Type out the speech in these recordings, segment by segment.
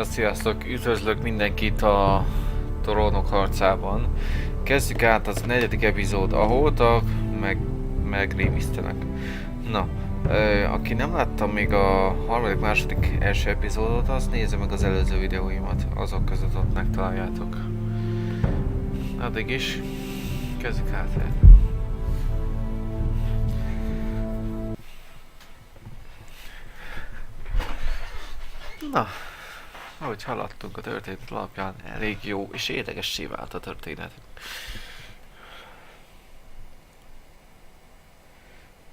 Sziasztok, üdvözlök mindenkit a Trónok Harcában. Kezdjük át az 4. epizód, ahol megrémisztenek. Na, aki nem látta még a 3., 2., első epizódot, az nézze meg az előző videóimat, azok között ott megtaláljátok. Addig is, kezdjük át. Na, ahogy haladtunk a történet alapján, elég jó és érdekessé vált a történet.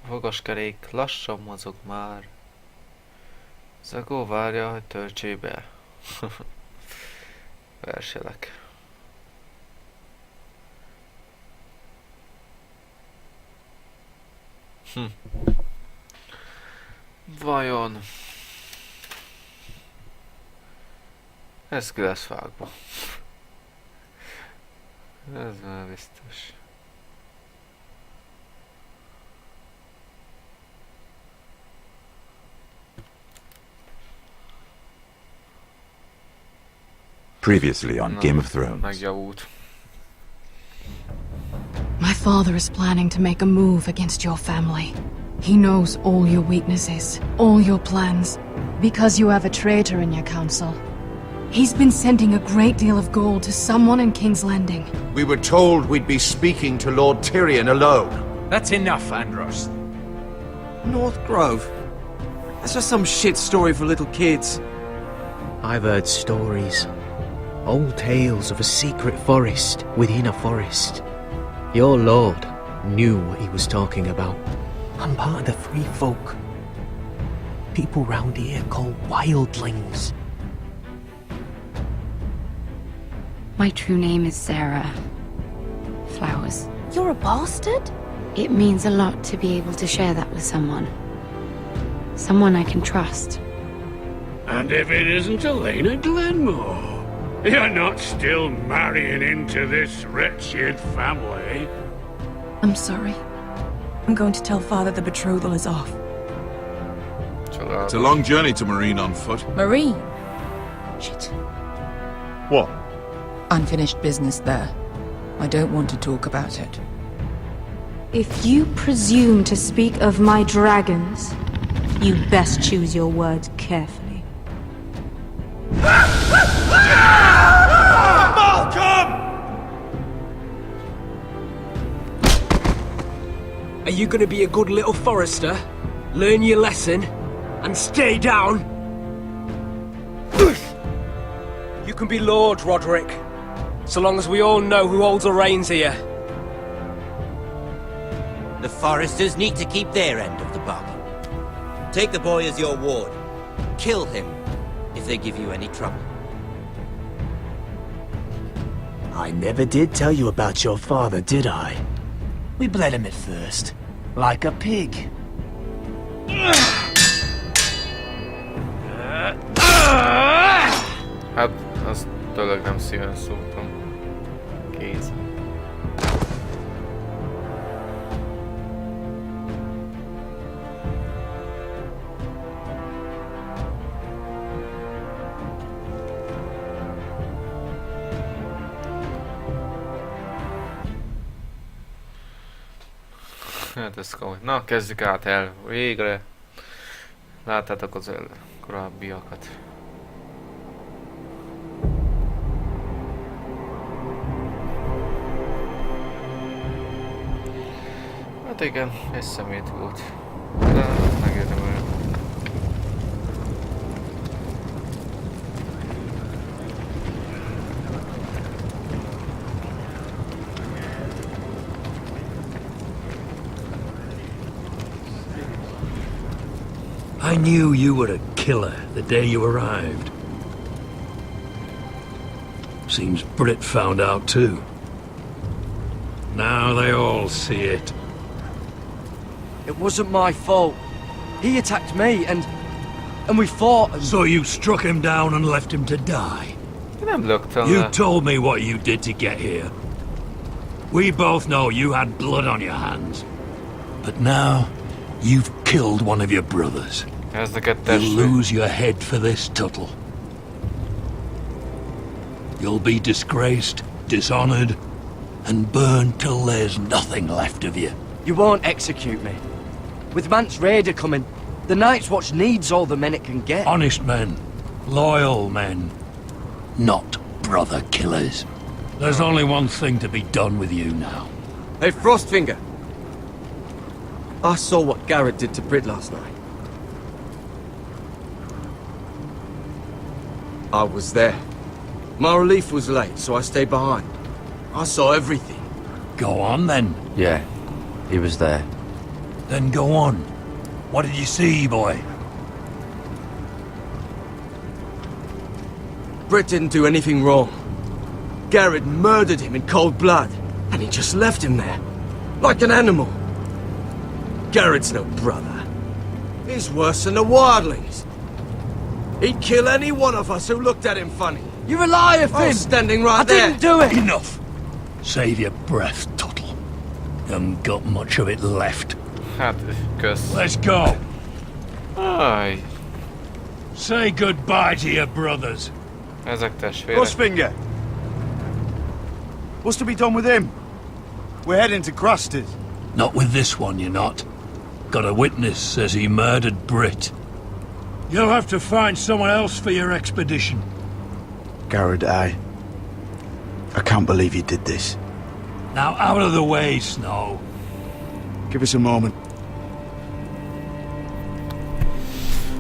A fogaskerék lassan mozog már. Zagó várja, hogy töltsé be. Verselek. Vajon... ez ki lesz vágva. Ez már biztos. Previously on Game of Thrones. Megjavult. My father is planning to make a move against your family. He knows all your weaknesses, all your plans, because you have a traitor in your council. He's been sending a great deal of gold to someone in King's Landing. We were told we'd be speaking to Lord Tyrion alone. That's enough, Andros. North Grove? That's just some shit story for little kids. I've heard stories. Old tales of a secret forest within a forest. Your lord knew what he was talking about. I'm part of the free folk. People round here called wildlings. My true name is Sarah Flowers. You're a bastard? It means a lot to be able to share that with someone. Someone I can trust. And if it isn't Elena Glenmore, you're not still marrying into this wretched family. I'm sorry. I'm going to tell Father the betrothal is off. It's a long journey to Marine on foot. Marine? Shit. What? Unfinished business there. I don't want to talk about it. If you presume to speak of my dragons, you best choose your words carefully. Malcolm! Are you gonna be a good little forester? Learn your lesson? And stay down? You can be Lord, Roderick. So long as we all know who holds the reins here. The foresters need to keep their end of the bargain. Take the boy as your ward. Kill him if they give you any trouble. I never did tell you about your father, did I? We bled him at first, like a pig. Hát, azt tényleg nem szíven szóltam. Kéz. Hát ez komoly. Na, kezdjük át el. Végre. Láttátok az korábbiakat. Hát igen, egy szemét volt. De megérdemel. I knew you were a killer the day you arrived. Seems Britt found out too. Now they all see it. It wasn't my fault. He attacked me and we fought and... So you struck him down and left him to die? You told me what you did to get here. We both know you had blood on your hands. But now, you've killed one of your brothers. You'll lose your head for this, Tuttle. You'll be disgraced, dishonored, and burned till there's nothing left of you. You won't execute me. With Mance Raider coming, the Night's Watch needs all the men it can get. Honest men. Loyal men. Not brother killers. There's only one thing to be done with you now. Hey, Frostfinger. I saw what Garrett did to Brit last night. I was there. My relief was late, so I stayed behind. I saw everything. Go on, then. Yeah, he was there. Then go on. What did you see, boy? Brit didn't do anything wrong. Garrett murdered him in cold blood, and he just left him there, like an animal. Garrett's no brother. He's worse than the wildlings. He'd kill any one of us who looked at him funny. You're a liar, Finn! I was standing right there. I didn't do it! Enough! Save your breath, Tuttle. You haven't got much of it left. Let's go! Aj. Say goodbye to your brothers. Ezek testvérek. Frostfinger! What's to be done with him? We're heading to Cruster's. Not with this one, you're not. Got a witness says he murdered Brit. You'll have to find someone else for your expedition. Garrett, I can't believe you did this. Now out of the way, Snow. Give us a moment.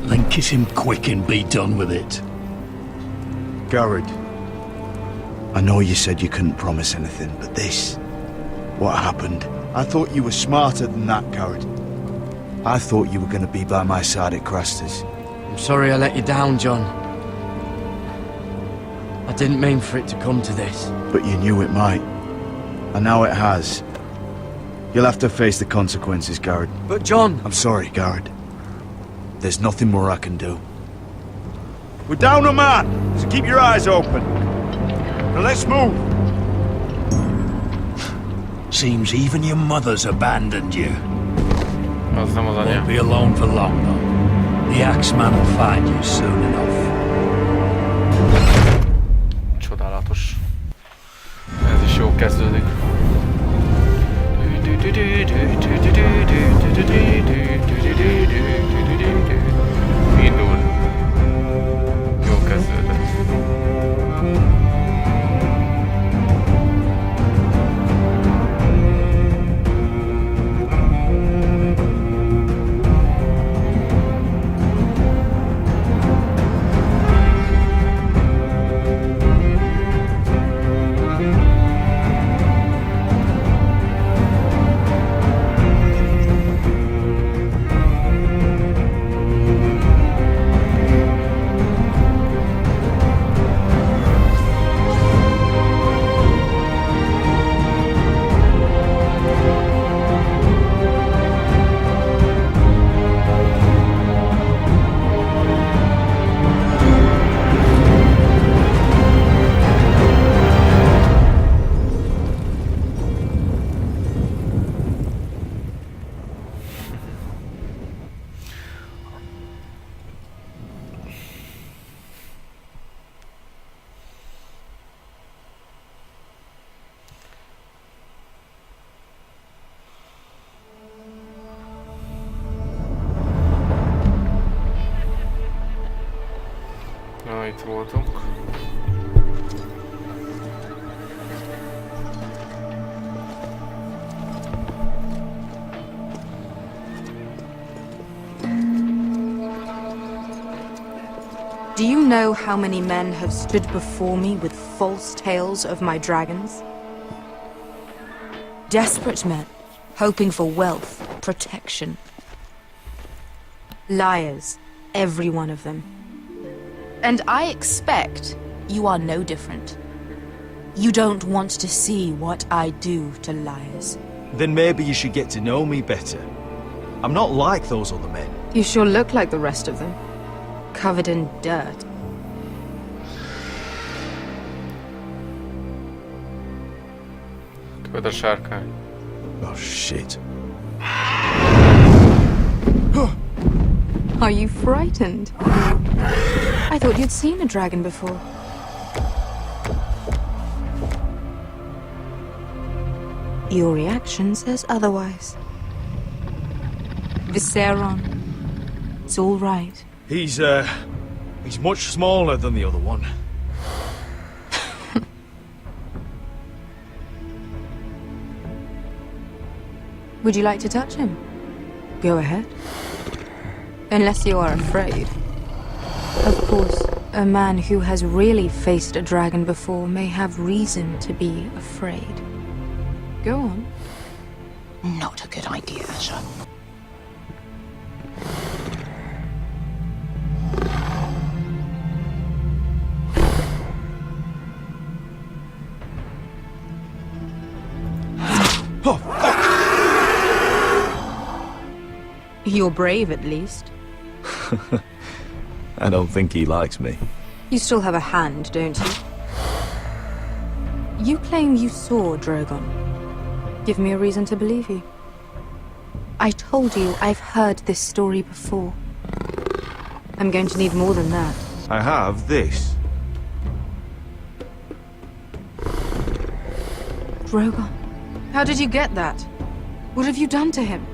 Then kiss him quick and be done with it. Garrett, I know you said you couldn't promise anything, but this... what happened? I thought you were smarter than that, Garrett. I thought you were going to be by my side at Craster's. I'm sorry I let you down, John. I didn't mean for it to come to this. But you knew it might. And now it has. You'll have to face the consequences, Garrett. But John... I'm sorry, Garrett. There's nothing more I can do. We're down a man, so keep your eyes open. Now let's move. Seems even your mother's abandoned you. Az nem az anyám. Won't be alone for long, though. The Axeman will find you soon enough. Csodálatos. Ez is jó kezdődik. Indul. Jó kezdődött. Itt voltunk. Do you know how many men have stood before me with false tales of my dragons? Desperate men, hoping for wealth, protection. Liars, every one of them. And I expect you are no different. You don't want to see what I do to liars. Then maybe you should get to know me better. I'm not like those other men. You sure look like the rest of them. Covered in dirt. Töved a sárkány. Oh, shit. Are you frightened? I thought you'd seen a dragon before. Your reaction says otherwise. Viseron. It's all right. He's much smaller than the other one. Would you like to touch him? Go ahead. Unless you are afraid. Of course, a man who has really faced a dragon before may have reason to be afraid. Go on. Not a good idea, Asher. You're brave, at least. I don't think he likes me. You still have a hand, don't you? You claim you saw Drogon. Give me a reason to believe you. I told you I've heard this story before. I'm going to need more than that. I have this. Drogon, how did you get that? What have you done to him?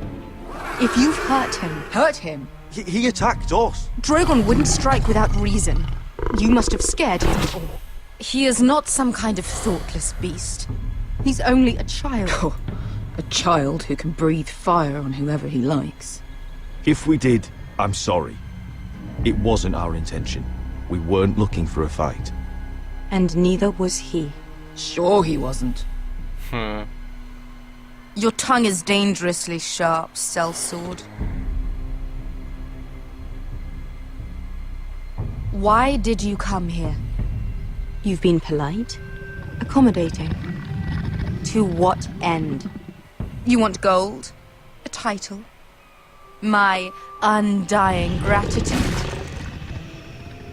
If you've hurt him. He attacked us. Drogon wouldn't strike without reason. You must have scared him. He is not some kind of thoughtless beast. He's only a child. Oh, a child who can breathe fire on whoever he likes. If we did, I'm sorry. It wasn't our intention. We weren't looking for a fight. And neither was he. Sure he wasn't. Your tongue is dangerously sharp, sellsword. Why did you come here? You've been polite, accommodating. To what end? You want gold? A title? My undying gratitude?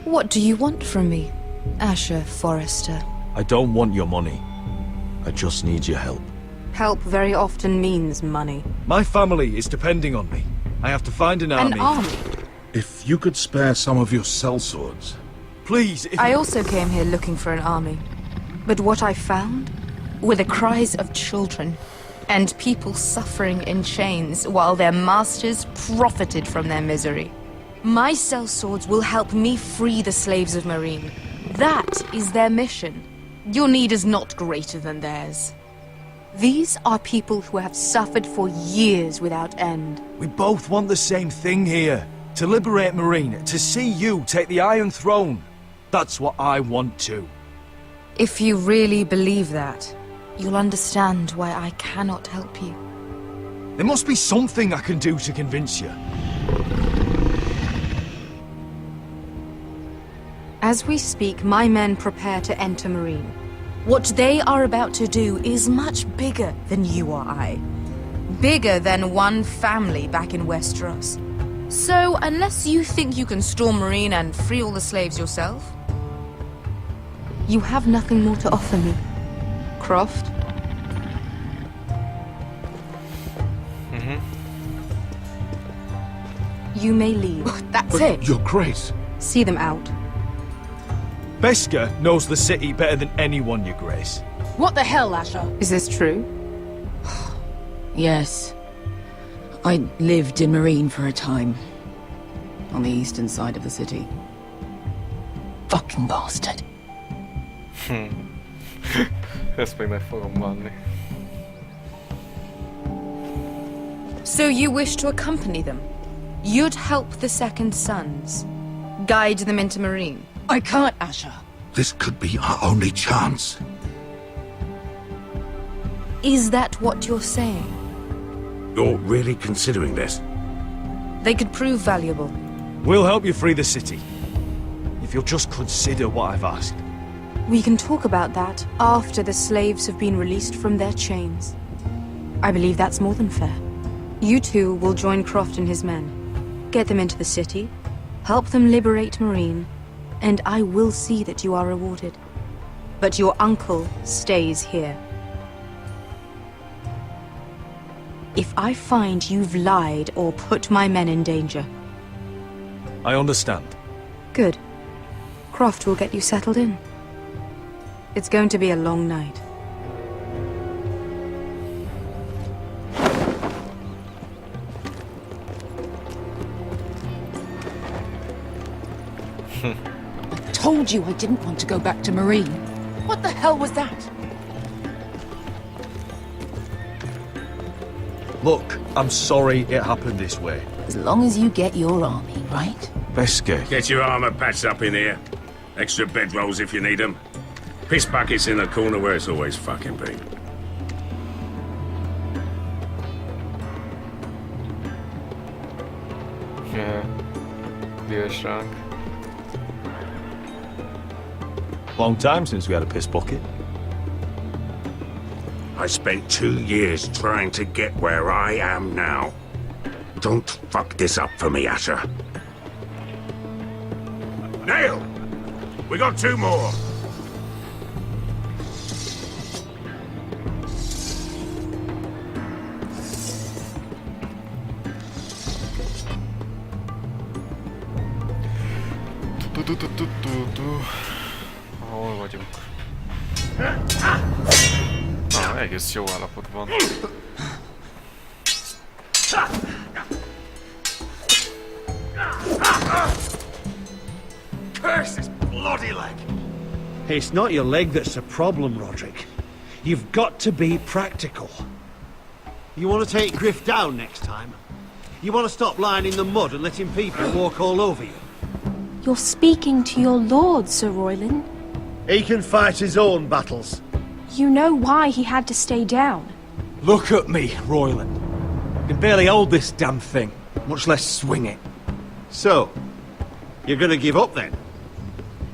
What do you want from me, Asher Forrester? I don't want your money. I just need your help. Help very often means money. My family is depending on me. I have to find an army. An army? If you could spare some of your sellswords. Please, I also came here looking for an army. But what I found were the cries of children and people suffering in chains while their masters profited from their misery. My sellswords will help me free the slaves of Meereen. That is their mission. Your need is not greater than theirs. These are people who have suffered for years without end. We both want the same thing here. To liberate Meereen, to see you take the Iron Throne. That's what I want too. If you really believe that, you'll understand why I cannot help you. There must be something I can do to convince you. As we speak, my men prepare to enter Meereen. What they are about to do is much bigger than you or I. Bigger than one family back in Westeros. So, unless you think you can storm Meereen and free all the slaves yourself, you have nothing more to offer me, Croft. You may leave. That's it. Your Grace. See them out. Beskar knows the city better than anyone, Your Grace. What the hell, Asher? Is this true? Yes. I lived in Meereen for a time. On the eastern side of the city. Fucking bastard. Ezt még meg fogom bánni. So you wish to accompany them? You'd help the Second Sons? Guide them into Meereen? I can't, Asher. This could be our only chance. Is that what you're saying? You're really considering this? They could prove valuable. We'll help you free the city. If you'll just consider what I've asked. We can talk about that after the slaves have been released from their chains. I believe that's more than fair. You two will join Croft and his men. Get them into the city, help them liberate Meereen, and I will see that you are rewarded. But your uncle stays here. If I find you've lied or put my men in danger... I understand. Good. Croft will get you settled in. It's going to be a long night. Told you I didn't want to go back to Marine. What the hell was that? Look, I'm sorry it happened this way. As long as you get your army, right? Beske. Get your armor patched up in here. Extra bedrolls if you need them. Piss buckets in the corner where it's always fucking been. Yeah. Bierschrank. Long time since we had a piss bucket. I spent 2 years trying to get where I am now. Don't fuck this up for me, Asher. Nail! We got 2 more! Hol vagyunk? Egész jó állapotban. Curse this bloody leg! It's not your leg that's the problem, Roderick. You've got to be practical. You want to take Griff down next time? You want to stop lying in the mud and letting people walk all over you? You're speaking to your lord, Sir Royland. He can fight his own battles. You know why he had to stay down. Look at me, Royland. I can barely hold this damn thing, much less swing it. So, you're gonna give up then?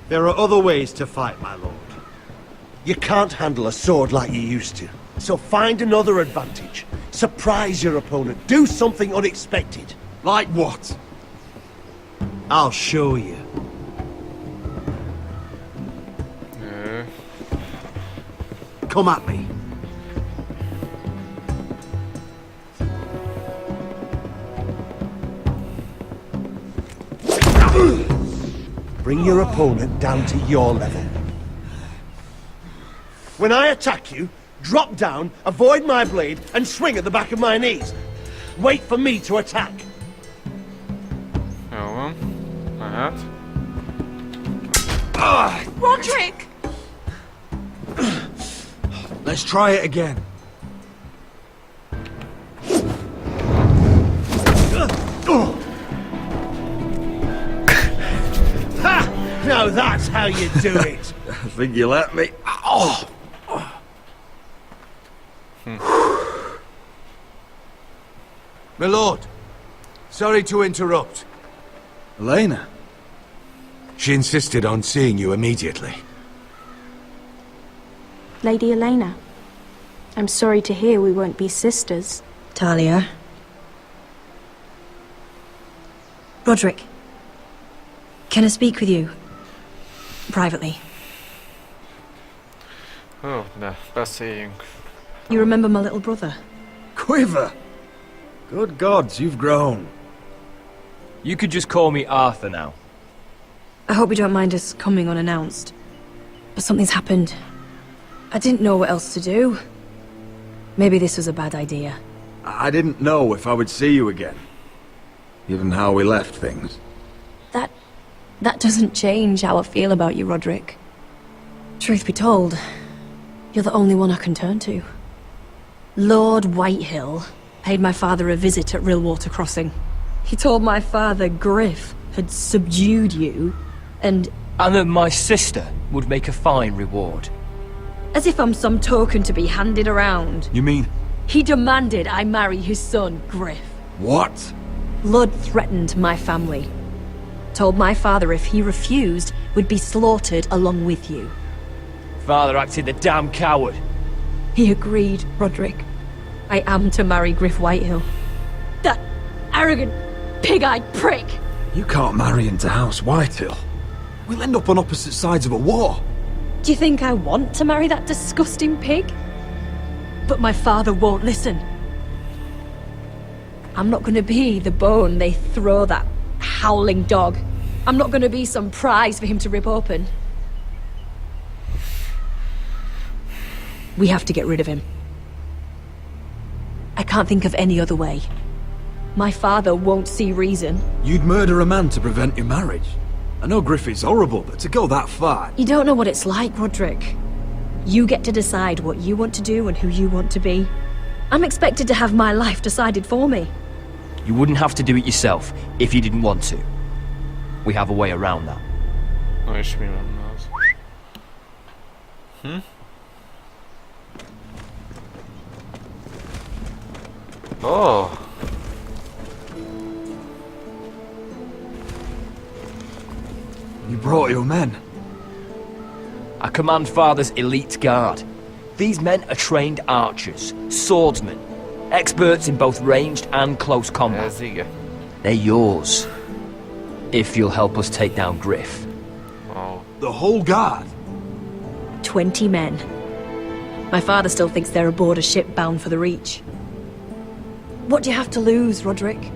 There are other ways to fight, my lord. You can't handle a sword like you used to. So find another advantage. Surprise your opponent. Do something unexpected. Like what? I'll show you. Come at me. Bring your opponent down to your level. When I attack you, drop down, avoid my blade, and swing at the back of my knees. Wait for me to attack. Jó van. Mehet. Roderick! Let's try it again. Ha! Now that's how you do it. I think you let me. Oh! My lord, sorry to interrupt. Elena? She insisted on seeing you immediately. Lady Elena, I'm sorry to hear we won't be sisters. Talia. Roderick. Can I speak with you? Privately. Ó, de beszéljünk. You remember my little brother? Quiver! Good gods, you've grown. You could just call me Arthur now. I hope you don't mind us coming unannounced. But something's happened. I didn't know what else to do. Maybe this was a bad idea. I didn't know if I would see you again. Given how we left things. That doesn't change how I feel about you, Roderick. Truth be told, you're the only one I can turn to. Lord Whitehill paid my father a visit at Rillwater Crossing. He told my father Griff had subdued you, and that my sister would make a fine reward. as if I'm some token to be handed around. You mean? He demanded I marry his son, Griff. What? Blood threatened my family. Told my father if he refused, we'd be slaughtered along with you. Father acted the damn coward. He agreed, Roderick. I am to marry Griff Whitehill. That arrogant, pig-eyed prick! You can't marry into House Whitehill. We'll end up on opposite sides of a war. Do you think I want to marry that disgusting pig? But my father won't listen. I'm not gonna be the bone they throw that howling dog. I'm not gonna be some prize for him to rip open. We have to get rid of him. I can't think of any other way. My father won't see reason. You'd murder a man to prevent your marriage. I know Griffith's horrible, but to go that far... You don't know what it's like, Roderick. You get to decide what you want to do and who you want to be. I'm expected to have my life decided for me. You wouldn't have to do it yourself if you didn't want to. We have a way around that. No és mi lenne az? Oh! You brought your men. I command Father's elite guard. These men are trained archers, swordsmen, experts in both ranged and close combat. They're yours. If you'll help us take down Griff. Oh. The whole guard? 20 men. My father still thinks they're aboard a ship bound for the Reach. What do you have to lose, Roderick?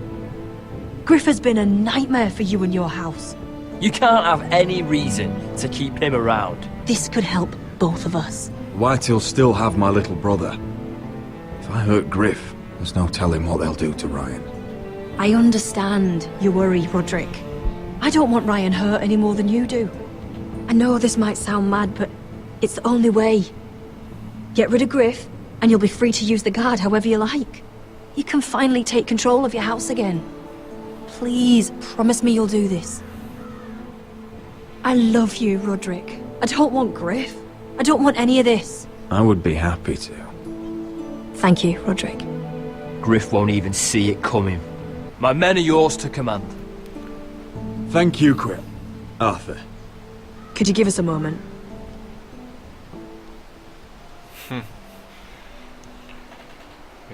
Griff has been a nightmare for you and your house. You can't have any reason to keep him around. This could help both of us. Whitehill'll still have my little brother. If I hurt Griff, there's no telling what they'll do to Ryan. I understand your worry, Roderick. I don't want Ryan hurt any more than you do. I know this might sound mad, but it's the only way. Get rid of Griff, and you'll be free to use the guard however you like. You can finally take control of your house again. Please, promise me you'll do this. I love you, Roderick. I don't want Griff. I don't want any of this. I would be happy to. Thank you, Roderick. Griff won't even see it coming. My men are yours to command. Thank you, Quip. Arthur. Could you give us a moment? Mit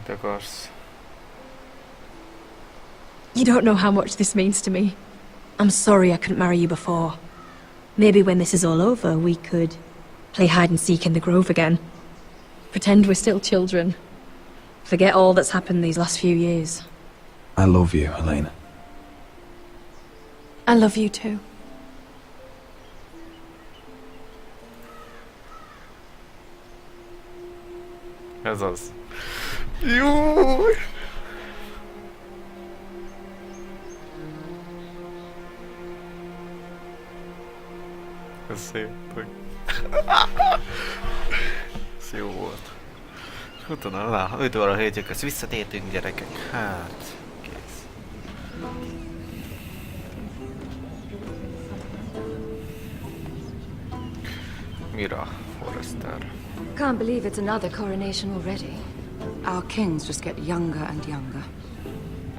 akarsz? You don't know how much this means to me. I'm sorry I couldn't marry you before. Maybe when this is all over, we could play hide and seek in the grove again. Pretend we're still children. Forget all that's happened these last few years. I love you, Helena. I love you too. Ez az. Jó! Ez szép. Ez jó volt. És utána rá, 5 óra 7 ezt visszatértünk, gyerekek. Hát, kész. Mira, Forrester. Can't believe it's another coronation already. Our kings just get younger and younger.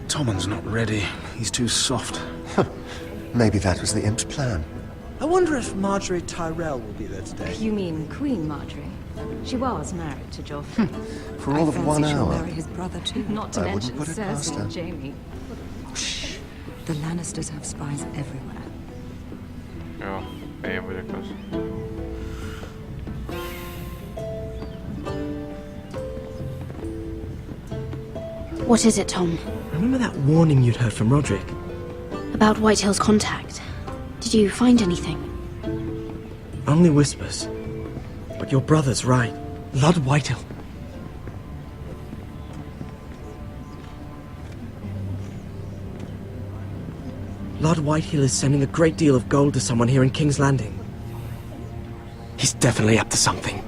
Tommen's not ready. He's too soft. Maybe that was the imp's plan. I wonder if Marjorie Tyrell will be there today. You mean Queen Marjorie? She was married to Joffrey. For all of 1 she'll hour. marry his brother too. Not to I wouldn't mention put it past Cersei her. and Jaime. Shh. The Lannisters have spies everywhere. Jó, én vagyok az. What is it, Tom? Remember that warning you'd heard from Roderick? About Whitehill's contact. Did you find anything? Only whispers. But your brother's right. Lord Whitehill. Lord Whitehill is sending a great deal of gold to someone here in King's Landing. He's definitely up to something.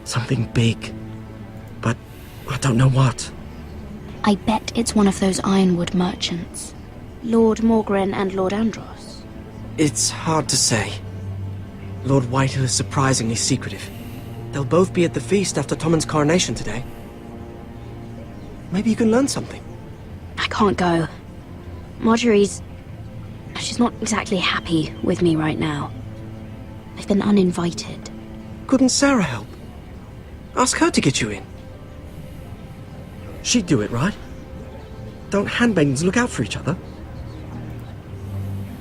Something big. But I don't know what. I bet it's one of those ironwood merchants. Lord Morgren and Lord Andros. It's hard to say. Lord Whitehill is surprisingly secretive. They'll both be at the feast after Tommen's coronation today. Maybe you can learn something. I can't go. She's not exactly happy with me right now. I've been uninvited. Couldn't Sarah help? Ask her to get you in. She'd do it, right? Don't handmaidens look out for each other?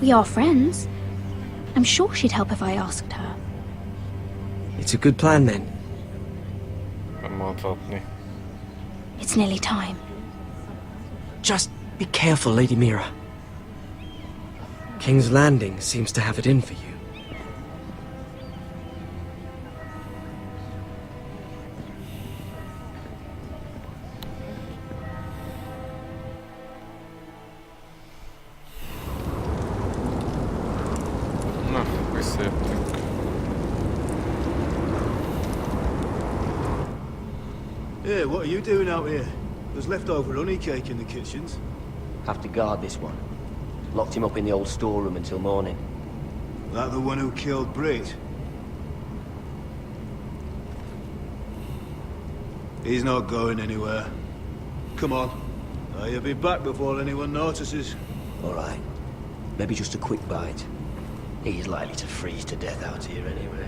We are friends. I'm sure she'd help if I asked her. It's a good plan, then. It's nearly time. Just be careful, Lady Mira. King's Landing seems to have it in for you. Hey, what are you doing out here? There's leftover honey cake in the kitchens. Have to guard this one. Locked him up in the old storeroom until morning. That the one who killed Brit? He's not going anywhere. Come on. You'll be back before anyone notices. All right. Maybe just a quick bite. He's likely to freeze to death out here anyway.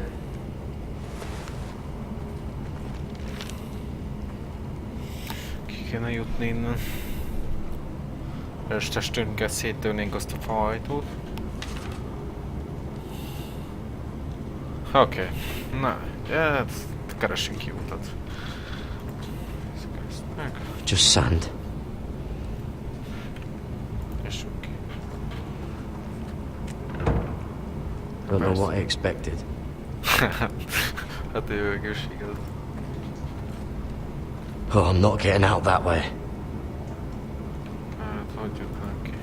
Ki kéne jutni innen. Testünket széttörnénk azt a fajtót. Oké. Na, hát keressünk ki utat. Just sand. Don't know what I expected. Hát jövőgős igaz. Oh, I'm not getting out that way. Hát hagyjuk neki.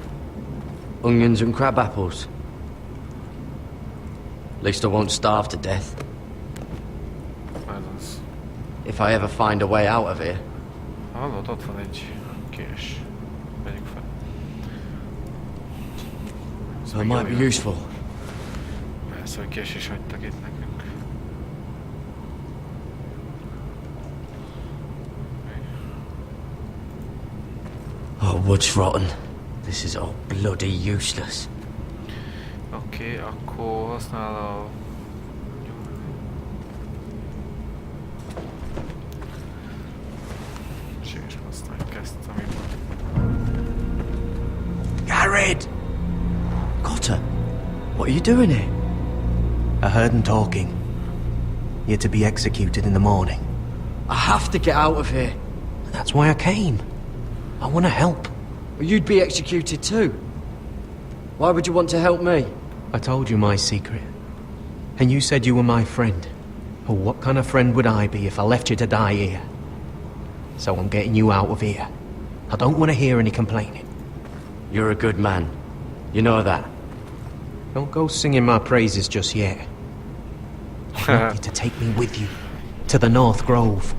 Onions and crab apples. At least I won't starve to death. If I ever find a way out of here. Hallod, ott van egy kés. Vegyük fel. So it might be useful. Persze, hogy kés is hagytak itt nekünk. Oh, wood's rotten. This is all bloody useless. Oké, akkor használ a... És használjuk ezt, ami... Garrett! Cotter, what are you doing here? I heard them talking. You're to be executed in the morning. I have to get out of here. That's why I came. I want to help. Well, you'd be executed too. Why would you want to help me? I told you my secret. And you said you were my friend. Oh, what kind of friend would I be if I left you to die here? So I'm getting you out of here. I don't want to hear any complaining. You're a good man. You know that. Don't go singing my praises just yet. I want you to take me with you. To the North Grove.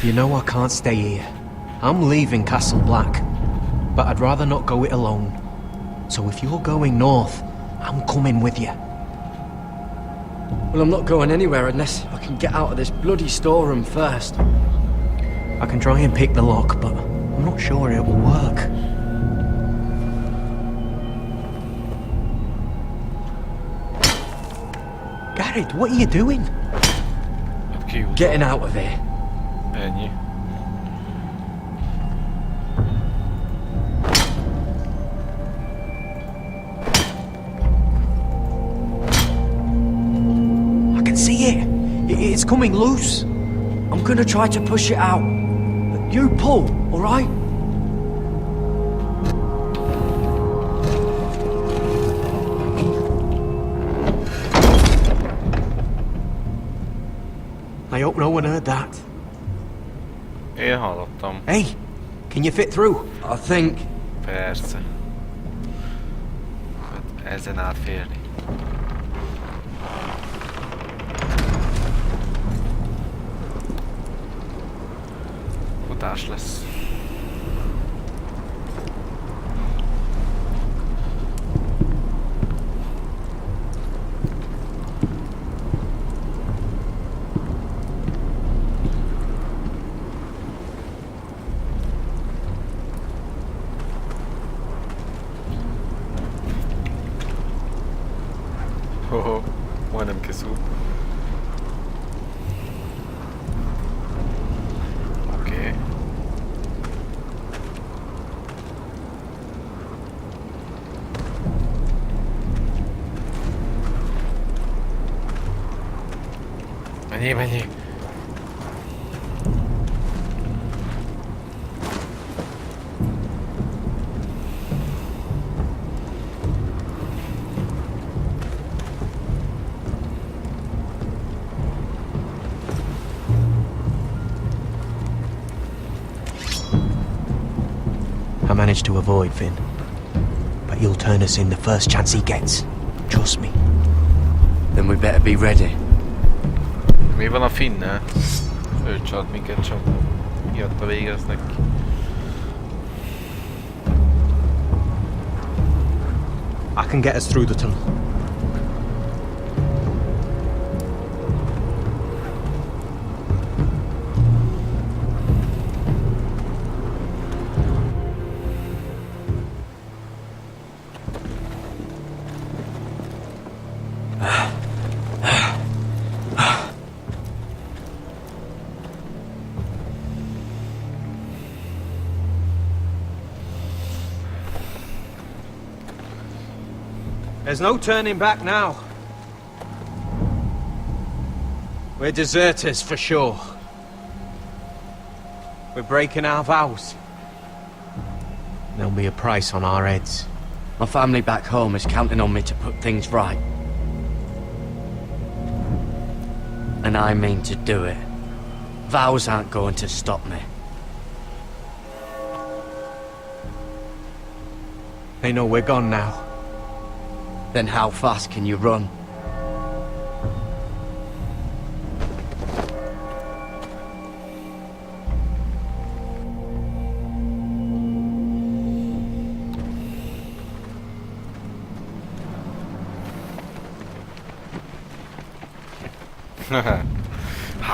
You know I can't stay here. I'm leaving Castle Black. But I'd rather not go it alone. So if you're going north, I'm coming with you. Well, I'm not going anywhere unless I can get out of this bloody storeroom first. I can try and pick the lock, but I'm not sure it will work. Garrett, what are you doing? Getting out of here. Ennyi. I can see it. It's coming loose. I'm gonna try to push it out. You pull, all right? I hope no one heard that. Én hallottam. Hey, can you fit through? I think. Persze. Hát ezen átférni. Futás lesz. Hoho, majdnem kiszúr. Oké. Menjél! I managed to avoid Finn. But he'll turn us in the first chance he gets. Trust me. Then we better be ready. Mi van a Finnel? Ő csalt minket, csak miatta végeznek. I can get us through the tunnel. There's no turning back now. We're deserters for sure. We're breaking our vows. There'll be a price on our heads. My family back home is counting on me to put things right. And I mean to do it. Vows aren't going to stop me. They know we're gone now. Then how fast can you run?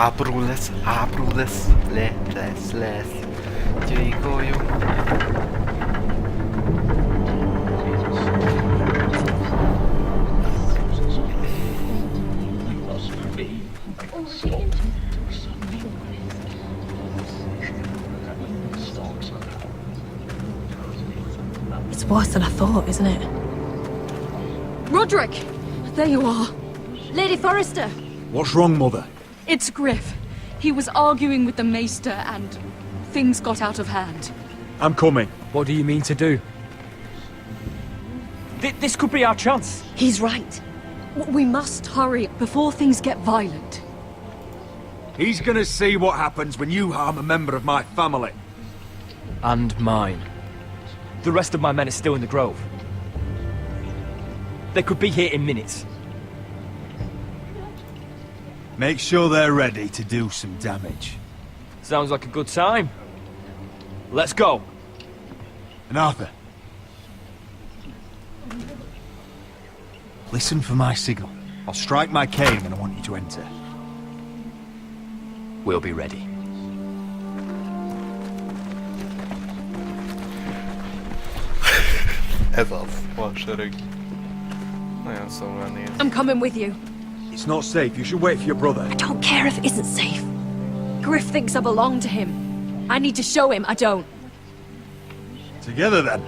Háború lesz, lesz. Gyilkoljunk. It's worse than I thought, isn't it? Roderick! There you are. Lady Forrester! What's wrong, Mother? It's Griff. He was arguing with the Maester and things got out of hand. I'm coming. What do you mean to do? This could be our chance. He's right. We must hurry before things get violent. He's gonna see what happens when you harm a member of my family. And mine. The rest of my men are still in the grove. They could be here in minutes. Make sure they're ready to do some damage. Sounds like a good time. Let's go. And Arthur. Listen for my signal. I'll strike my cane when I want you to enter. We'll be ready. Ez az, van sereg. Nagyon szomorúan néz. I'm coming with you. It's not safe. You should wait for your brother. I don't care if it isn't safe. Griff thinks I belong to him. I need to show him I don't. Together then.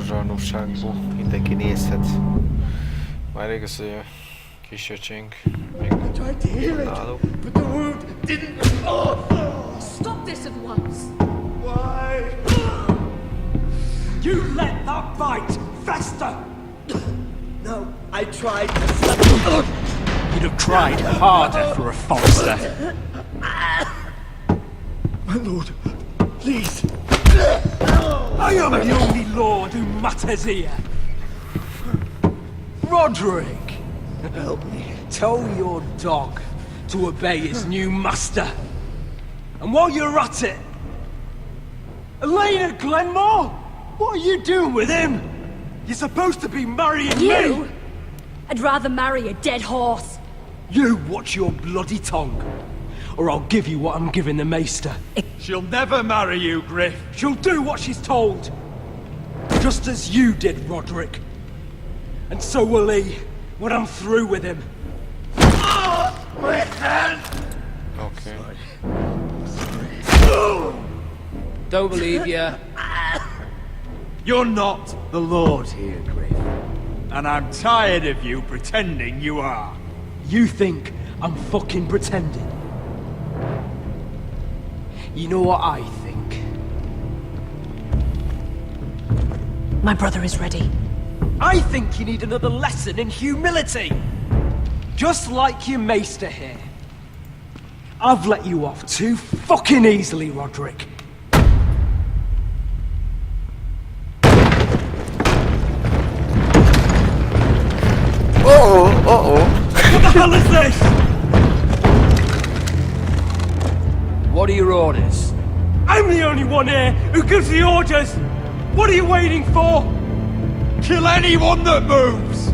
Zsarnokságból mindenki nézhet. Már igaz, hogy a kis öcsénk még náluk. Stop this at once! Why? You let that bite fester! No, I tried. You'd have tried harder for a Forrester. My lord, please. I am the only lord who matters here. Roderick! Help me. Tell your dog to obey his new master. And while you're at it... Elena Glenmore! What are you doing with him? You're supposed to be marrying You? me! I'd rather marry a dead horse. You watch your bloody tongue, or I'll give you what I'm giving the Maester. She'll never marry you, Griff. She'll do what she's told. Just as you did, Roderick. And so will he, when I'm through with him. My hand! Okay. Don't believe you. You're not the Lord here, Griff. And I'm tired of you pretending you are. You think I'm fucking pretending? You know what I think? My brother is ready. I think you need another lesson in humility. Just like your maester here. I've let you off too fucking easily, Roderick. What the hell is this? What are your orders? I'm the only one here who gives the orders. What are you waiting for? Kill anyone that moves!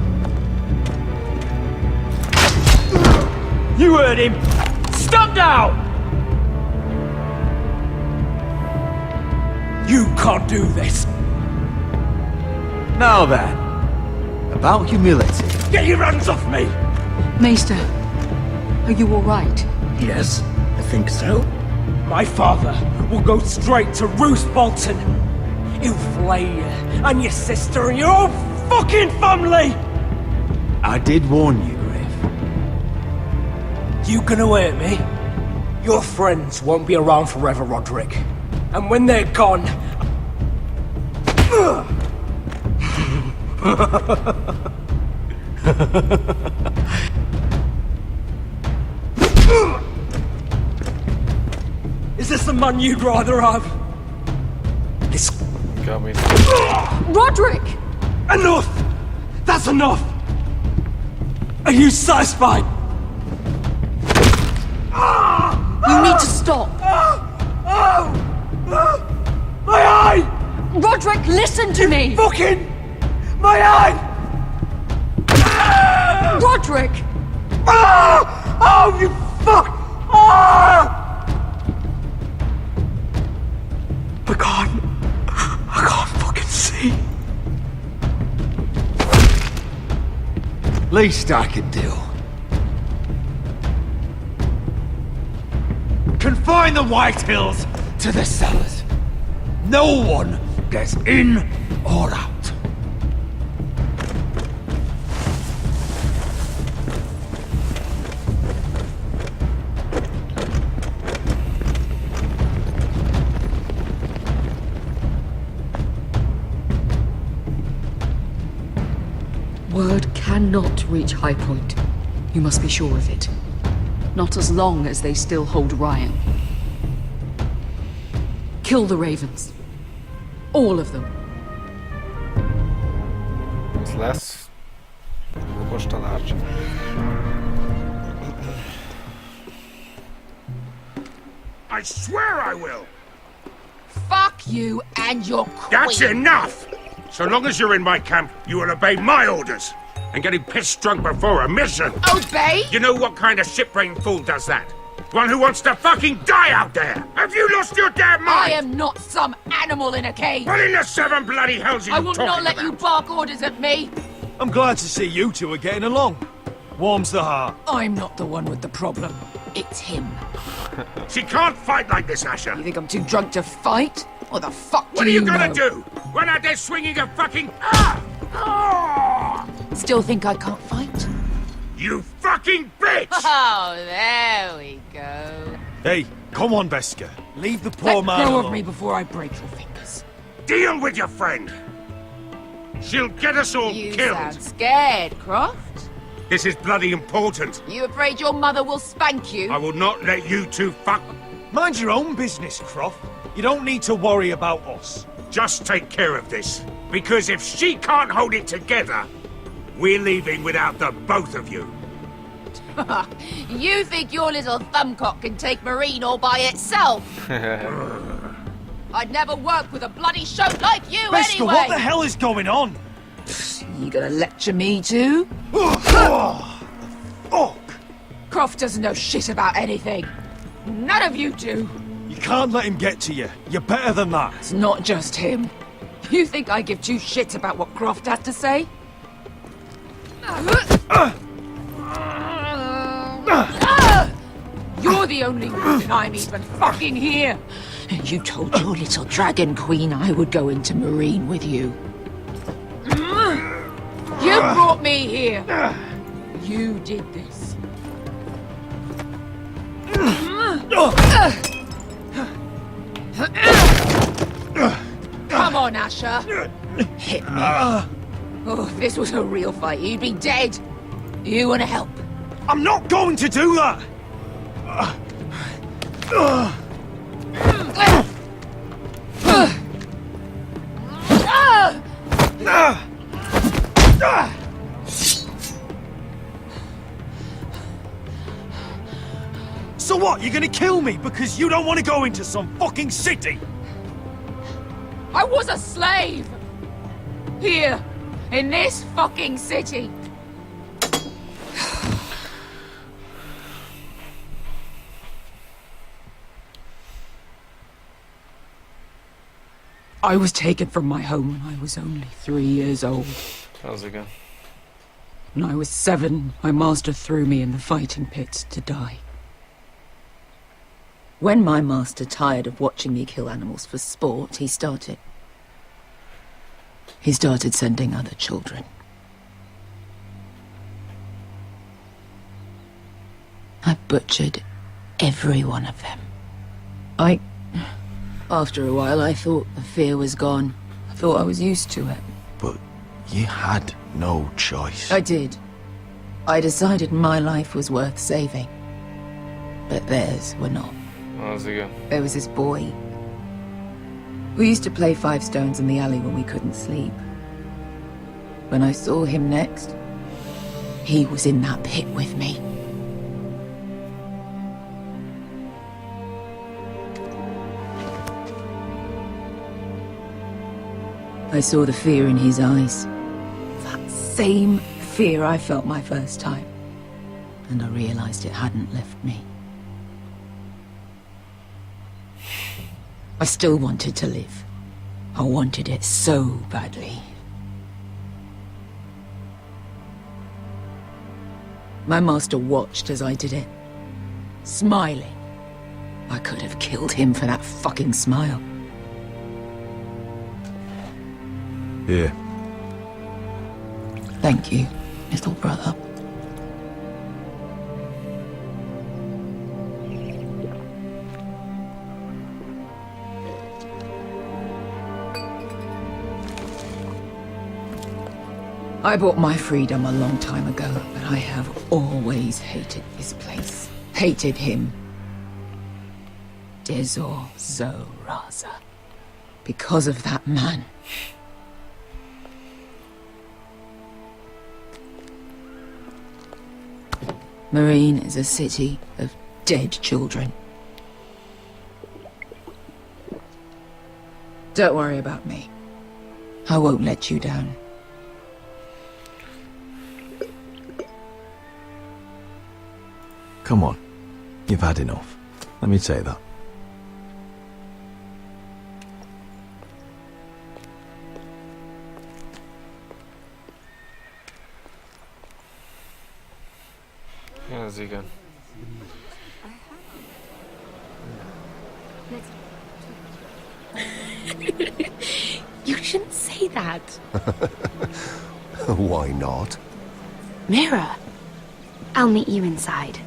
You heard him! Stand down! You can't do this! Now then, about humility. Get your hands off me! Maester, are you all right? Yes, I think so. My father will go straight to Roose Bolton. He'll flay you, and your sister, and your whole fucking family! I did warn you, Griff. You gonna hurt me? Your friends won't be around forever, Roderick. And when they're gone... Is this the man you'd rather have? This... Roderick! Enough! That's enough! Are you satisfied? You need to stop! My eye! Roderick, listen to me! Fucking... My eye! Roderick! Oh, you fuck! I can't fucking see. Least I could do. Confine the White Hills to the cellars. No one gets in or out. Word cannot reach High Point. You must be sure of it. Not as long as they still hold Ryan. Kill the ravens. All of them. Ez lesz. Okos tanács. I swear I will! Fuck you and your queen. That's enough! So long as you're in my camp, you will obey my orders. And getting pissed drunk before a mission. Obey? You know what kind of shit-brained fool does that? One who wants to fucking die out there! Have you lost your damn mind? I am not some animal in a cage. What in the seven bloody hells are you I will talking not let about? you bark orders at me. I'm glad to see you two are getting along. Warms the heart. I'm not the one with the problem. It's him. She can't fight like this, Asher. You think I'm too drunk to fight? What the fuck What do are you you gonna know? do? Run out there swinging a fucking... Still think I can't fight? You fucking bitch! Oh, there we go. Hey, come on, Beska. Leave the poor Let man go alone. of me before I break your fingers. Deal with your friend. She'll get us all You killed. sound scared, Croft. This is bloody important. You afraid your mother will spank you? I will not let you two fuck... Mind your own business, Croft. You don't need to worry about us. Just take care of this. Because if she can't hold it together, we're leaving without the both of you. You think your little thumbcock can take Marine all by itself? I'd never work with a bloody shote like you Beska, anyway! what the hell is going on? You gonna lecture me too? Oh, Croft doesn't know shit about anything. None of you do. you can't let him get to you. You're better than that. It's not just him. You think I give two shits about what Croft has to say? You're the only reason I'm even fucking here. You told your little dragon queen I would go into Marine with you. You brought me here. You did this. Come on, Asher. Hit me. Oh, if this was a real fight, you'd be dead. You want to help? I'm not going to do that! So what, you're gonna kill me because you don't want to go into some fucking city? I was a slave! Here, in this fucking city. I was taken from my home when I was only 3 years old. How's it going? When I was 7, my master threw me in the fighting pit to die. When my master tired of watching me kill animals for sport, he started sending other children. I butchered every one of them. After a while, I thought the fear was gone. I thought I was used to it. But you had no choice. I did. I decided my life was worth saving. But theirs were not. How's it going? There was this boy. We used to play 5 stones in the alley when we couldn't sleep. When I saw him next, he was in that pit with me. I saw the fear in his eyes. That same fear I felt my first time. And I realized it hadn't left me. I still wanted to live. I wanted it so badly. My master watched as I did it, smiling. I could have killed him for that fucking smile. Here. Thank you, little brother. I bought my freedom a long time ago, but I have always hated this place. Hated him. Dezor Zo Raza. Because of that man. Marine is a city of dead children. Don't worry about me. I won't let you down. Come on. You've had enough. Let me say that. How's he going? You shouldn't say that. Why not? Mira, I'll meet you inside.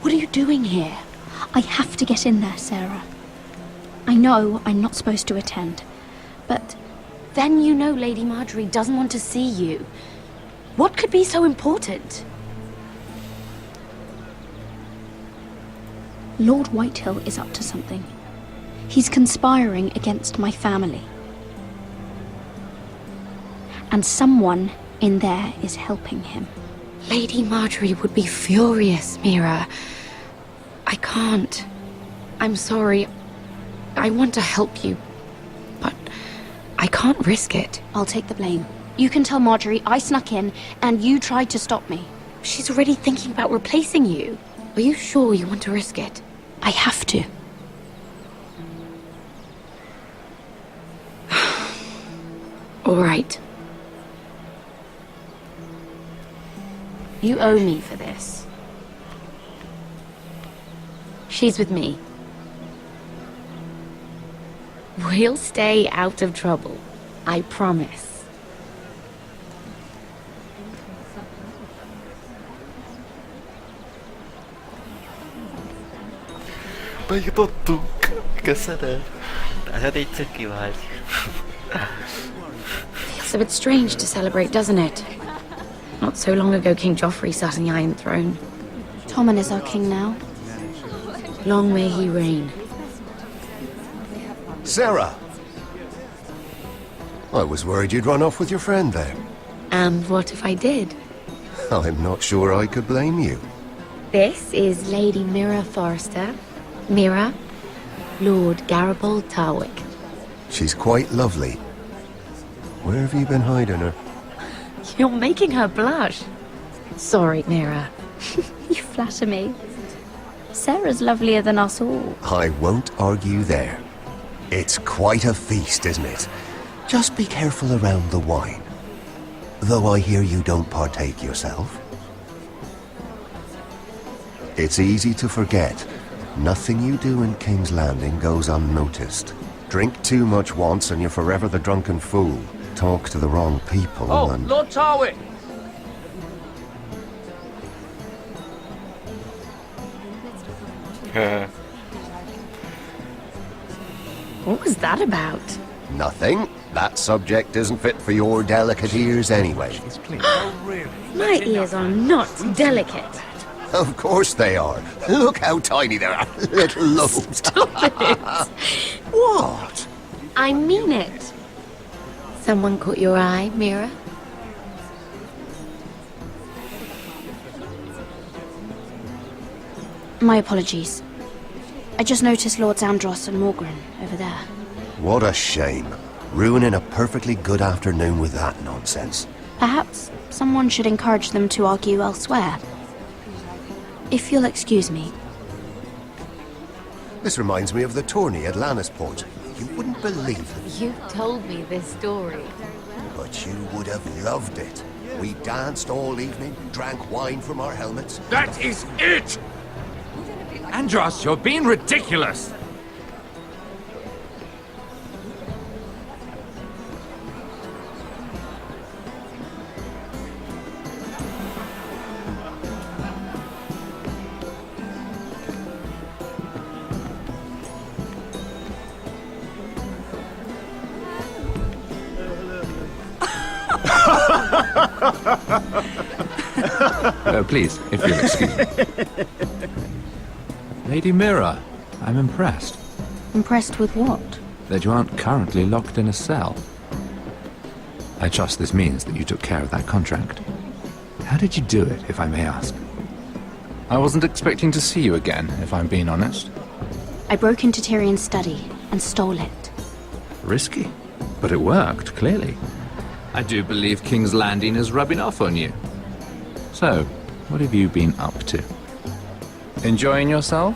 What are you doing here? I have to get in there, Sarah. I know I'm not supposed to attend, but Then you know Lady Marjorie doesn't want to see you. What could be so important? Lord Whitehill is up to something. He's conspiring against my family. And someone in there is helping him. Lady Marjorie would be furious, Mira. I can't. I'm sorry. I want to help you, but I can't risk it. I'll take the blame. You can tell Marjorie I snuck in and you tried to stop me. She's already thinking about replacing you. Are you sure you want to risk it? I have to. All right. You owe me for this. She's with me. We'll stay out of trouble. I promise. Dai, tutto. Köszönöm. Nagyon így cuki vagy. Feels a bit strange to celebrate, doesn't it? Not so long ago, King Joffrey sat on the Iron Throne. Tommen is our king now. Long may he reign. Sarah! I was worried you'd run off with your friend there. And what if I did? I'm not sure I could blame you. This is Lady Mira Forrester. Mira, Lord Garibald Tarwick. She's quite lovely. Where have you been hiding her? You're making her blush. Sorry, Mira. You flatter me. Sarah's lovelier than us all. I won't argue there. It's quite a feast, isn't it? Just be careful around the wine. Though I hear you don't partake yourself. It's easy to forget. Nothing you do in King's Landing goes unnoticed. Drink too much once and you're forever the drunken fool. Talk to the wrong people and... Lord Tarwick! What was that about? Nothing. That subject isn't fit for your delicate ears anyway. My ears are not delicate. Of course they are. Look how tiny they are. Little lobes. Stop it. What? I mean it. Someone caught your eye, Mira? My apologies. I just noticed Lords Andros and Morgren over there. What a shame. Ruining a perfectly good afternoon with that nonsense. Perhaps someone should encourage them to argue elsewhere. If you'll excuse me. This reminds me of the tourney at Lannisport. You wouldn't believe it. You told me this story. But you would have loved it. We danced all evening, drank wine from our helmets. That is it! Andros, you're being ridiculous! Please, if you'll excuse me. Lady Mira, I'm impressed. Impressed with what? That you aren't currently locked in a cell. I trust this means that you took care of that contract. How did you do it, if I may ask? I wasn't expecting to see you again, if I'm being honest. I broke into Tyrion's study and stole it. Risky, but it worked, clearly. I do believe King's Landing is rubbing off on you. So, what have you been up to? Enjoying yourself?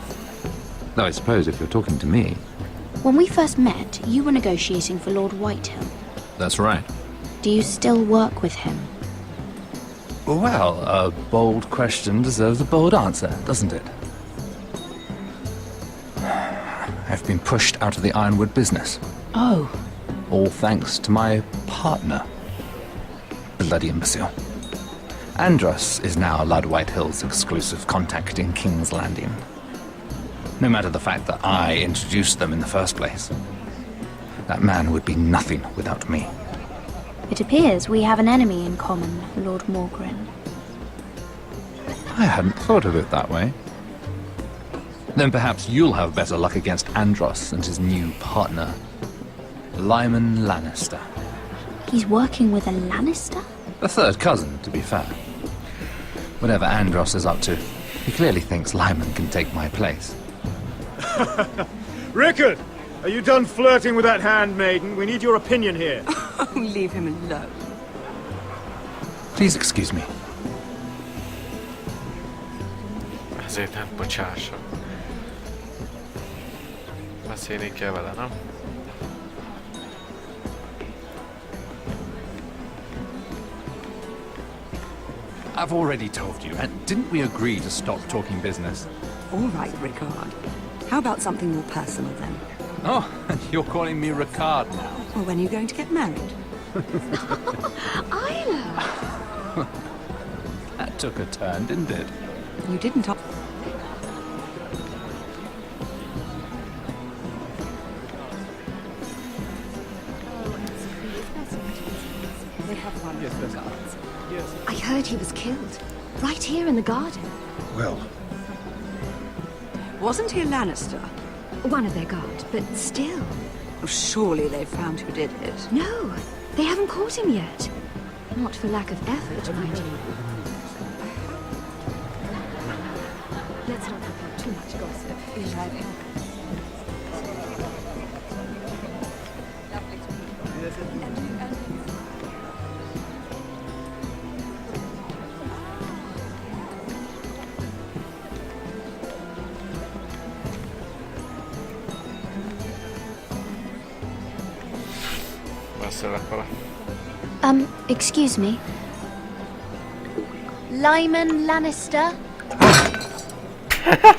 Though I suppose if you're talking to me... When we first met, you were negotiating for Lord Whitehill. That's right. Do you still work with him? Well, a bold question deserves a bold answer, doesn't it? I've been pushed out of the Ironwood business. Oh. All thanks to my partner. Bloody imbecile. Andros is now Lord Whitehill's exclusive contact in King's Landing. No matter the fact that I introduced them in the first place. That man would be nothing without me. It appears we have an enemy in common, Lord Morgren. I hadn't thought of it that way. Then perhaps you'll have better luck against Andros and his new partner, Lyman Lannister. He's working with a Lannister? A third cousin, to be fair. Whatever Andros is up to, he clearly thinks Lyman can take my place. Rickard! Are you done flirting with that handmaiden? We need your opinion here. Oh, leave him alone. Please excuse me. Ezért nem bocsássa. Beszélni kell vele, nem? I've already told you, and didn't we agree to stop talking business? All right, Rickard. How about something more personal then? Oh, and you're calling me Ricard now. Well, when are you going to get married? Isla! That took a turn, didn't it? You didn't... They have one of the guards. I heard he was killed. Right here in the garden. Well... Wasn't he a Lannister? One of their guard, but still. Oh, surely they found who did it. No, they haven't caught him yet. Not for lack of effort, mind you. Let's not have too much gossip. Excuse me. Lyman Lannister?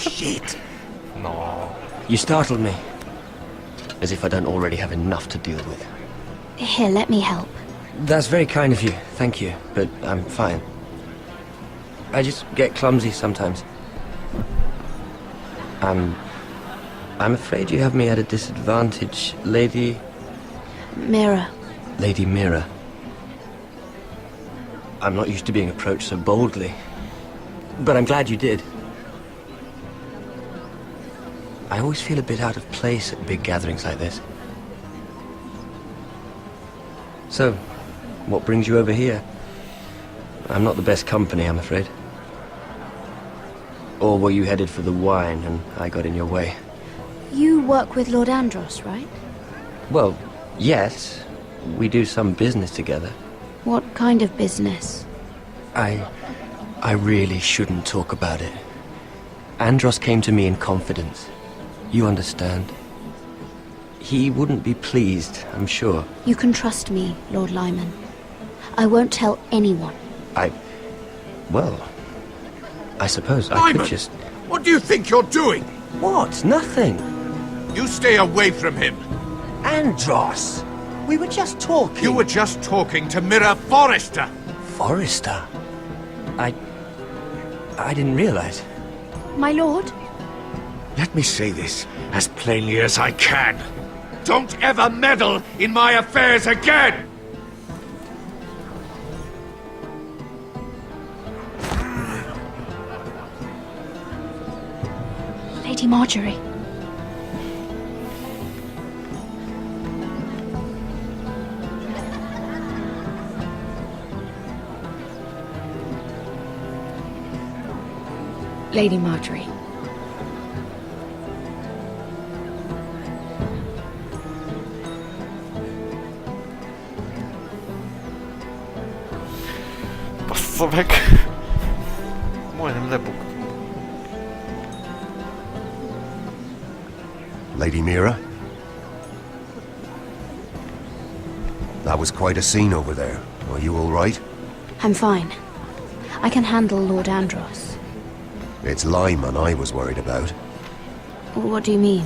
Shit! No. You startled me. As if I don't already have enough to deal with. Here, let me help. That's very kind of you, thank you, but I'm fine. I just get clumsy sometimes. I'm afraid you have me at a disadvantage, Lady... Mira. Lady Mira. I'm not used to being approached so boldly, but I'm glad you did. I always feel a bit out of place at big gatherings like this. So, what brings you over here? I'm not the best company, I'm afraid. Or were you headed for the wine and I got in your way? You work with Lord Andros, right? Well, yes. We do some business together. What kind of business? I really shouldn't talk about it. Andros came to me in confidence. You understand. He wouldn't be pleased, I'm sure. You can trust me, Lord Lyman. I won't tell anyone. Well, I suppose I Lyman, could just... what do you think you're doing? What? Nothing. You stay away from him. Andros! We were just talking. You were just talking to Mira Forrester. Forrester? I didn't realize. My lord? Let me say this as plainly as I can. Don't ever meddle in my affairs again! Lady Marjorie. Lady Marjorie. Bassza meg! Majdnem lebuktam. Lady Mira? That was quite a scene over there. Are you all right? I'm fine. I can handle Lord Andros. It's Lyman I was worried about. What do you mean?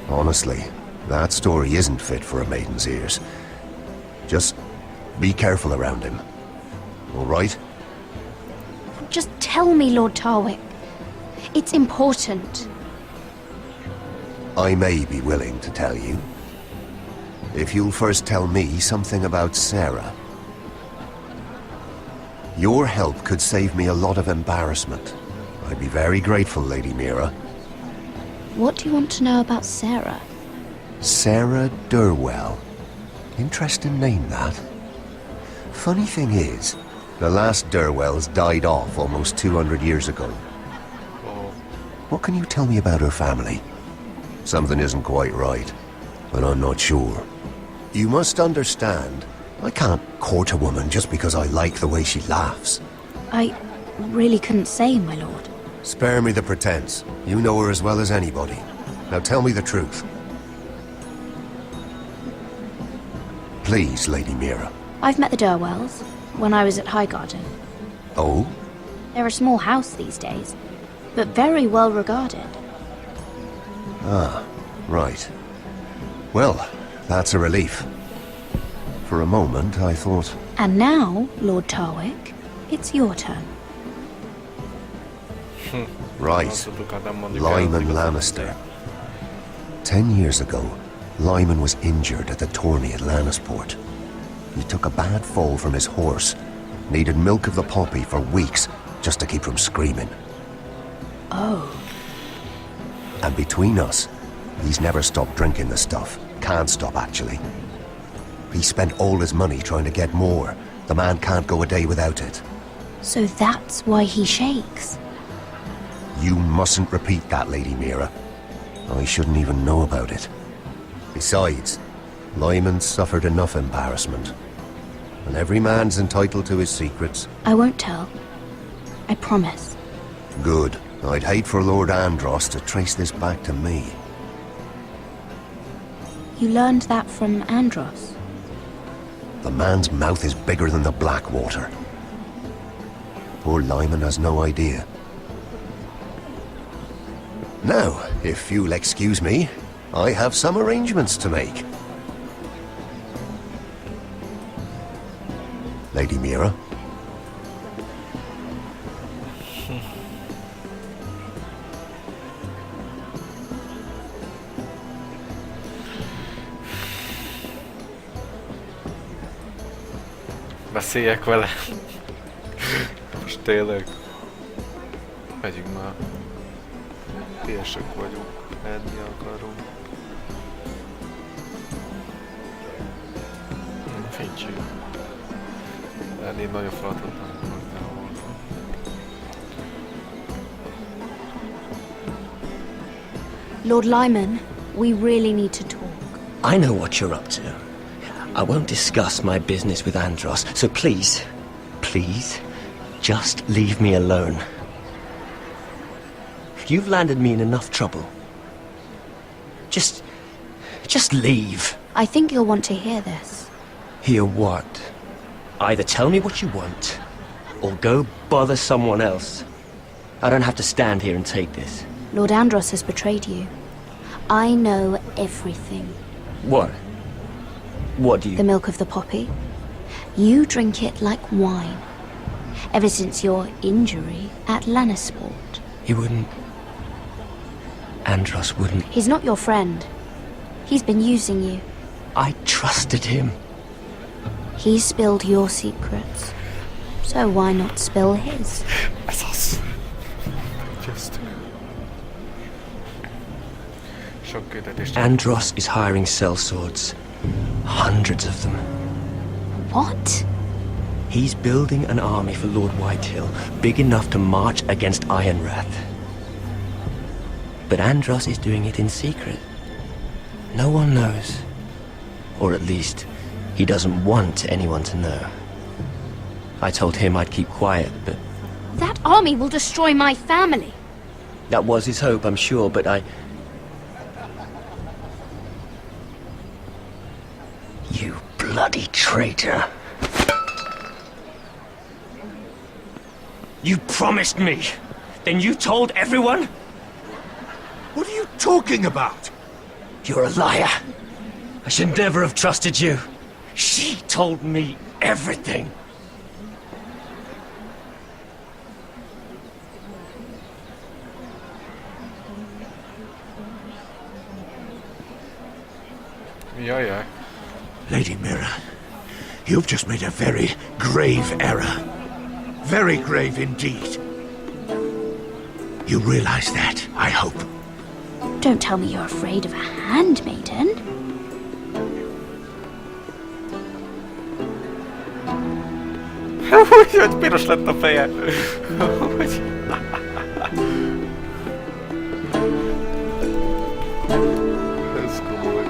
Honestly, that story isn't fit for a maiden's ears. Just be careful around him. All right? Just tell me, Lord Tarwick. It's important. I may be willing to tell you. If you'll first tell me something about Sarah. Your help could save me a lot of embarrassment. I'd be very grateful, Lady Mira. What do you want to know about Sarah? Sarah Durwell. Interesting name, that. Funny thing is, the last Durwells died off almost 200 years ago. What can you tell me about her family? Something isn't quite right, but I'm not sure. You must understand, I can't court a woman just because I like the way she laughs. I really couldn't say, my lord. Spare me the pretense. You know her as well as anybody. Now tell me the truth. Please, Lady Mira. I've met the Durwells when I was at Highgarden. Oh? They're a small house these days, but very well regarded. Ah, right. Well, that's a relief. For a moment, I thought... And now, Lord Tarwick, it's your turn. Right. Lyman Lannister. 10 years ago, Lyman was injured at the tourney at Lannisport. He took a bad fall from his horse. Needed milk of the poppy for weeks just to keep from screaming. Oh. And between us, he's never stopped drinking the stuff. Can't stop, actually. He spent all his money trying to get more. The man can't go a day without it. So that's why he shakes. You mustn't repeat that, Lady Mira. I shouldn't even know about it. Besides, Lyman suffered enough embarrassment. And every man's entitled to his secrets. I won't tell. I promise. Good. I'd hate for Lord Andros to trace this back to me. You learned that from Andros? The man's mouth is bigger than the Blackwater. Poor Lyman has no idea. Now, if you'll excuse me, I have some arrangements to make. Lady Mira? Beszéljek vele. Most tényleg. Megyünk már. Tiesek vagyunk. Enni akarunk. Fincsünk. Ennél nagyon feladatot nem akartam volna. Lord Lyman, we really need to talk. I know what you're up to. I won't discuss my business with Andros, so please, just leave me alone. You've landed me in enough trouble. Just leave. I think you'll want to hear this. Hear what? Either tell me what you want, or go bother someone else. I don't have to stand here and take this. Lord Andros has betrayed you. I know everything. What? What do you... The milk of the poppy. You drink it like wine. Ever since your injury at Lannisport. He wouldn't... Andros wouldn't... He's not your friend. He's been using you. I trusted him. He spilled your secrets. So why not spill his? Andros is hiring sellswords. Hundreds of them. What? He's building an army for Lord Whitehill, big enough to march against Ironrath. But Andros is doing it in secret. No one knows. Or at least, he doesn't want anyone to know. I told him I'd keep quiet, but... That army will destroy my family. That was his hope, I'm sure, but I... You bloody traitor. You promised me. Then you told everyone? What are you talking about? You're a liar. I should never have trusted you. She told me everything. Yeah. Lady Mira, you've just made a very grave error. Very grave indeed. You realize that, I hope. Don't tell me you're afraid of a handmaiden. Hogy piros lett a feje. Ez komoly.